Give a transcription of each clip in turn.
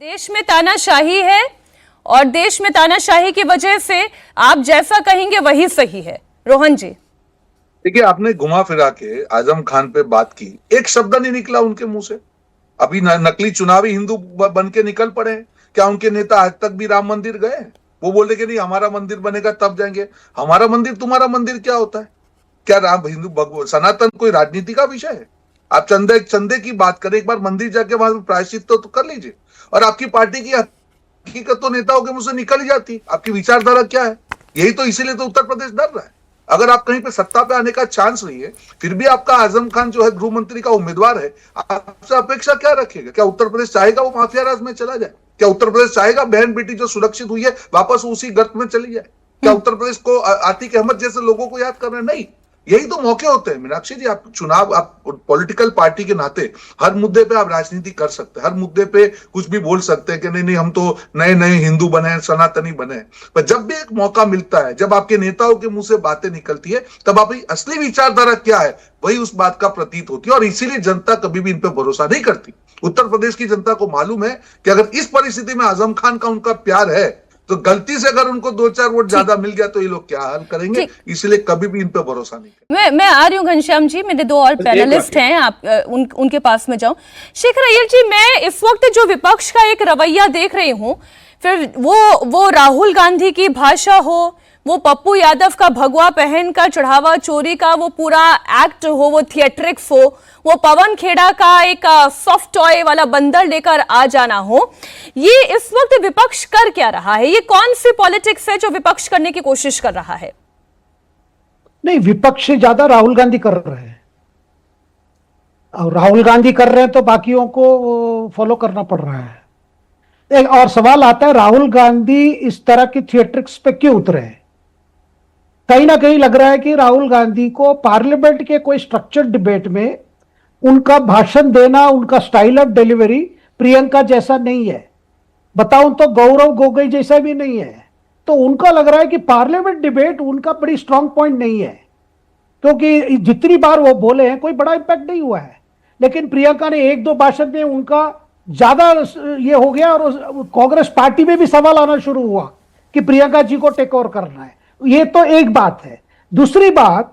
देश में तानाशाही है और देश में तानाशाही की वजह से आप जैसा कहेंगे वही सही है। रोहन जी, देखिए, आपने घुमा फिरा के आजम खान पे बात की, एक शब्द नहीं निकला उनके मुंह से। अभी नकली चुनावी हिंदू बन के निकल पड़े हैं। क्या उनके नेता आज तक भी राम मंदिर गए? वो बोले कि नहीं हमारा मंदिर बनेगा तब जाएंगे। हमारा मंदिर तुम्हारा मंदिर क्या होता है? क्या राम हिंदू सनातन कोई राजनीति का विषय है? आप चंदे की बात करें, एक बार मंदिर जाके वहां प्रायश्चित तो कर लीजिए। और आपकी पार्टी की हकीकत तो नेताओं के मुंह से निकल ही जाती। आपकी विचारधारा क्या है? यही तो, इसीलिए तो उत्तर प्रदेश डर रहा है। अगर आप कहीं पे सत्ता पे आने का चांस नहीं है, फिर भी आपका आजम खान जो है गृह मंत्री का उम्मीदवार है, आपसे अपेक्षा क्या रखेगा? क्या उत्तर प्रदेश चाहेगा वो माफिया राज में चला जाए? क्या उत्तर प्रदेश चाहेगा बहन बेटी जो सुरक्षित हुई है वापस उसी गर्त में चली जाए? क्या उत्तर प्रदेश को आतिक अहमद जैसे लोगों को याद कर रहे हैं? नहीं। यही तो मौके होते हैं मीनाक्षी जी। आप चुनाव, आप पॉलिटिकल पार्टी के नाते हर मुद्दे पे आप राजनीति कर सकते हैं, हर मुद्दे पे कुछ भी बोल सकते हैं कि नहीं नहीं हम तो नए नए हिंदू बने, सनातनी बने। पर जब भी एक मौका मिलता है, जब आपके नेताओं के मुंह से बातें निकलती है, तब आपकी असली विचारधारा क्या है वही उस बात का प्रतीत होती है। और इसीलिए जनता कभी भी इन पे भरोसा नहीं करती। उत्तर प्रदेश की जनता को मालूम है कि अगर इस परिस्थिति में आजम खान का उनका प्यार है, तो गलती से अगर उनको 2-4 वोट ज्यादा मिल गया तो ये लोग क्या हाल करेंगे। इसलिए कभी भी इन पे भरोसा नहीं। मैं आ रही हूँ घनश्याम जी, मेरे दो और पैनलिस्ट हैं, आप उनके पास में जाऊं। शेखर अय्यर जी, मैं इस वक्त जो विपक्ष का एक रवैया देख रही हूँ, फिर वो राहुल गांधी की भाषा हो, वो पप्पू यादव का भगवा पहन का चढ़ावा चोरी का वो पूरा एक्ट हो, वो थिएट्रिक्स हो, वो पवन खेड़ा का एक सॉफ्ट टॉय वाला बंदर लेकर आ जाना हो, ये इस वक्त विपक्ष कर क्या रहा है? ये कौन सी पॉलिटिक्स है जो विपक्ष करने की कोशिश कर रहा है? नहीं, विपक्ष से ज्यादा राहुल गांधी कर रहे हैं। और राहुल गांधी कर रहे हैं तो बाकियों को फॉलो करना पड़ रहा है। एक और सवाल आता है, राहुल गांधी इस तरह की थिएट्रिक्स पे क्यों उतरे हैं? कहीं ना कहीं लग रहा है कि राहुल गांधी को पार्लियामेंट के कोई स्ट्रक्चर्ड डिबेट में उनका भाषण देना, उनका स्टाइल ऑफ डिलीवरी प्रियंका जैसा नहीं है, बताऊं तो गौरव गोगोई जैसा भी नहीं है। तो उनका लग रहा है कि पार्लियामेंट डिबेट उनका बड़ी स्ट्रांग पॉइंट नहीं है, क्योंकि जितनी बार वो बोले हैं कोई बड़ा इंपैक्ट नहीं हुआ है। लेकिन प्रियंका ने एक दो भाषण में उनका ज्यादा ये हो गया और कांग्रेस पार्टी में भी सवाल आना शुरू हुआ कि प्रियंका जी को टेक ओवर करना है। ये तो एक बात है। दूसरी बात,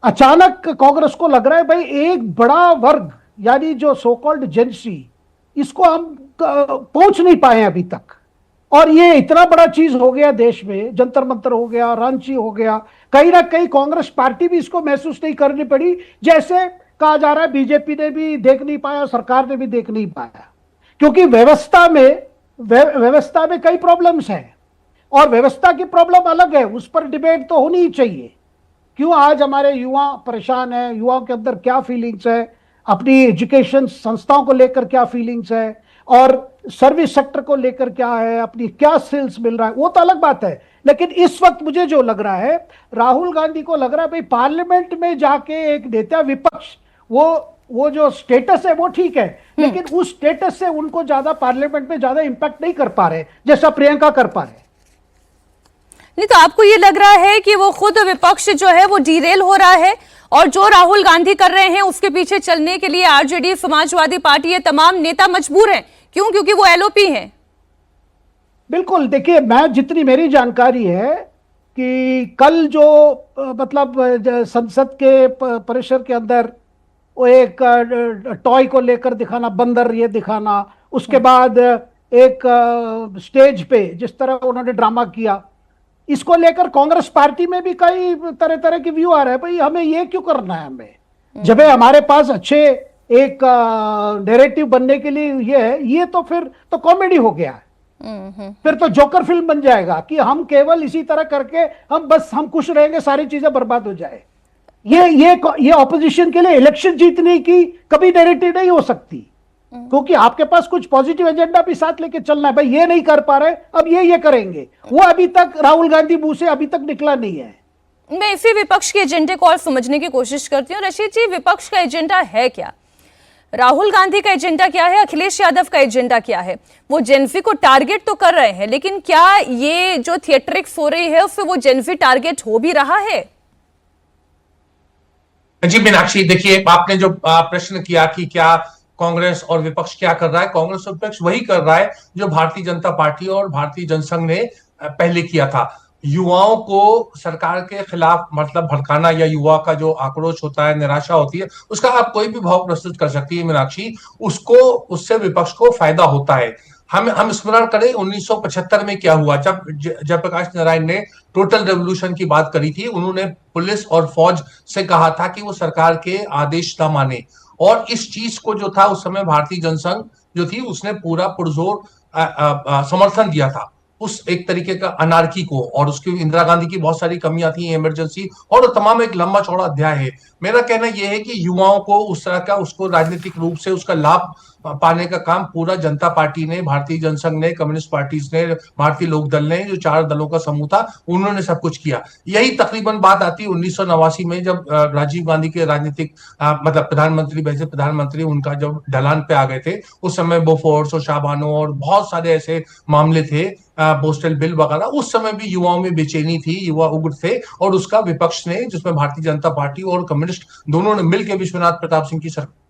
अचानक कांग्रेस को लग रहा है भाई एक बड़ा वर्ग यानी जो सो कॉल्ड जेंसी, इसको हम पहुंच नहीं पाए अभी तक। और ये इतना बड़ा चीज हो गया देश में, जंतर मंतर हो गया, रांची हो गया, कहीं ना कहीं कांग्रेस पार्टी भी इसको महसूस नहीं करनी पड़ी। जैसे कहा जा रहा है बीजेपी ने भी देख नहीं पाया, सरकार ने भी देख नहीं पाया, क्योंकि व्यवस्था में कई प्रॉब्लम्स हैं और व्यवस्था की प्रॉब्लम अलग है, उस पर डिबेट तो होनी ही चाहिए। क्यों आज हमारे युवा परेशान है, युवाओं के अंदर क्या फीलिंग्स है, अपनी एजुकेशन संस्थाओं को लेकर क्या फीलिंग्स है, और सर्विस सेक्टर को लेकर क्या है, अपनी क्या स्किल्स मिल रहा है, वो तो अलग बात है। लेकिन इस वक्त मुझे जो लग रहा है, राहुल गांधी को लग रहा है भाई पार्लियामेंट में जाके एक नेता विपक्ष, वो जो स्टेटस है वो ठीक है, लेकिन उस स्टेटस से उनको ज्यादा पार्लियामेंट में ज्यादा इंपैक्ट नहीं कर पा रहे जैसा प्रियंका कर पा रहे। नहीं तो आपको ये लग रहा है कि वो खुद विपक्ष जो है वो डीरेल हो रहा है और जो राहुल गांधी कर रहे हैं उसके पीछे चलने के लिए आरजेडी, समाजवादी पार्टी, ये तमाम नेता मजबूर हैं? क्यों? क्योंकि वो एलओपी हैं। बिल्कुल। देखिए, मैं जितनी मेरी जानकारी है कि कल जो मतलब संसद के परिसर के अंदर वो एक टॉय को लेकर दिखाना, बंदर ये दिखाना, उसके बाद एक स्टेज पे जिस तरह उन्होंने ड्रामा किया, इसको लेकर कांग्रेस पार्टी में भी कई तरह तरह के व्यू आ रहे हैं। भाई हमें ये क्यों करना है? हमें जब हमारे पास अच्छे एक नैरेटिव बनने के लिए ये है, ये तो फिर तो कॉमेडी हो गया है। फिर तो जोकर फिल्म बन जाएगा कि हम केवल इसी तरह करके हम खुश रहेंगे, सारी चीजें बर्बाद हो जाए। ये ऑपोजिशन के लिए इलेक्शन जीतने की कभी नैरेटिव नहीं हो सकती, क्योंकि आपके पास कुछ पॉजिटिव एजेंडा भी साथ लेके चलना है। भाई ये नहीं कर पा रहे, अब ये करेंगे, वो अभी तक राहुल गांधी मुंह से अभी तक निकला नहीं है। मैं इसी विपक्ष के एजेंडे को और समझने की कोशिश करती हूँ। रशीद जी, विपक्ष का एजेंडा है क्या? राहुल गांधी का एजेंडा क्या है? अखिलेश यादव का एजेंडा क्या है? वो जेनजी को टारगेट तो कर रहे हैं, लेकिन क्या ये जो थिएट्रिक्स हो रही है उससे वो जेनजी टारगेट हो भी रहा है? जी मीनाक्षी, देखिए आपने जो प्रश्न किया कि क्या कांग्रेस और विपक्ष क्या कर रहा है? कांग्रेस और विपक्ष वही कर रहा है जो भारतीय जनता पार्टी और भारतीय जनसंघ ने पहले किया था। युवाओं को सरकार के खिलाफ मतलब भड़काना, या युवा का जो आक्रोश होता है, निराशा होती है, उसका आप कोई भी भाव प्रस्तुत कर सकती है मीनाक्षी, उसको उससे विपक्ष को फायदा होता है। हम स्मरण करें 1975 में क्या हुआ, जब जयप्रकाश नारायण ने टोटल रेवोल्यूशन की बात करी थी। उन्होंने पुलिस और फौज से कहा था कि वो सरकार के आदेश न माने, और इस चीज को जो था उस समय भारतीय जनसंघ जो थी उसने पूरा पुरजोर समर्थन दिया था उस एक तरीके का अनार्की को। और उसकी इंदिरा गांधी की बहुत सारी कमियां थी, इमरजेंसी और तमाम एक लंबा चौड़ा अध्याय है। मेरा कहना यह है कि युवाओं को उस तरह का उसको राजनीतिक रूप से उसका लाभ पाने का काम पूरा जनता पार्टी ने, भारतीय जनसंघ ने, कम्युनिस्ट पार्टीज ने, भारतीय लोक दल ने, जो 4 दलों का समूह था, उन्होंने सब कुछ किया। यही तकरीबन बात आती 1989 में, जब राजीव गांधी के राजनीतिक मतलब प्रधानमंत्री, वैसे प्रधानमंत्री उनका जब ढलान पे आ गए थे, उस समय बोफोर्स और शाहबानो और बहुत सारे ऐसे मामले थे, पोस्टल बिल वगैरह, उस समय भी युवाओं में बेचैनी थी, युवा उग्र थे, और उसका विपक्ष ने, जिसमें भारतीय जनता पार्टी और कम्युनिस्ट दोनों ने मिलकर विश्वनाथ प्रताप सिंह की सरकार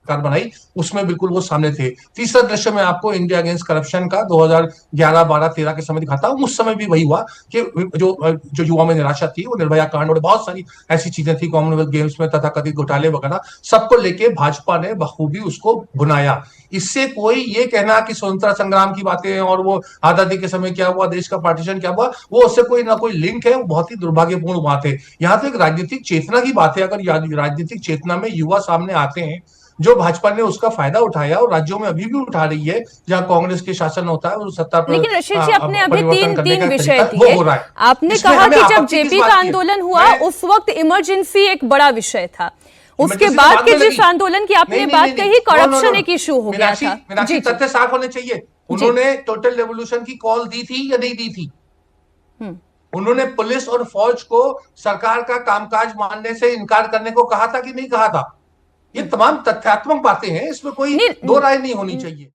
बनाई, उसमें बिल्कुल वो सामने थे। तीसरा दृश्य मैं आपको इंडिया अगेंस्ट करप्शन का 2011, 12, 13 के समय दिखाता हूं। उस समय भी वही हुआ कि जो युवा में निराशा थी, वो निर्भया कांड और बहुत सारी ऐसी चीजें थी, कॉमनवेल्थ गेम्स में तथाकथित घोटाले वगैरह, सबको लेके भाजपा ने बखूबी उसको भुनाया। इससे कोई ये कहना कि स्वतंत्रता संग्राम की बातें और वो आजादी के समय क्या हुआ, देश का पार्टीशन क्या हुआ, वो उससे कोई ना कोई लिंक है, वो बहुत ही दुर्भाग्यपूर्ण बात है। यहाँ तो एक राजनीतिक चेतना की बात है। अगर राजनीतिक चेतना में युवा सामने आते हैं, जो भाजपा ने उसका फायदा उठाया और राज्यों में अभी भी उठा रही है जहां कांग्रेस के शासन होता है, उस सत्ता पर लेकिन रशीद जी, आपने अभी परिवर्तन करने का तीन विषय तरीका वो दिए। हो रहा है। आपने इसमें कहा हमें कि जब आपत्ति किस जेपी बात का की है? आंदोलन हुआ उस वक्त इमरजेंसी एक बड़ा विषय था। उसके इमरजेंसी बाद तो के में जिस लगी। आंदोलन की आपने नहीं, बात नहीं, कही, नहीं, करप्शन नो, एक इशू हो गया मीनाक्षी, था। मीनाक्षी, जी, तथ्य साफ होने चाहिए। उन्होंने टोटल रेवोल्यूशन की कॉल दी थी या नहीं दी थी? उन्होंने पुलिस और फौज को सरकार का कामकाज मानने से इनकार करने को कहा था कि नहीं कहा था? ये तमाम तथ्यात्मक बातें हैं, इसमें कोई दो राय नहीं होनी चाहिए।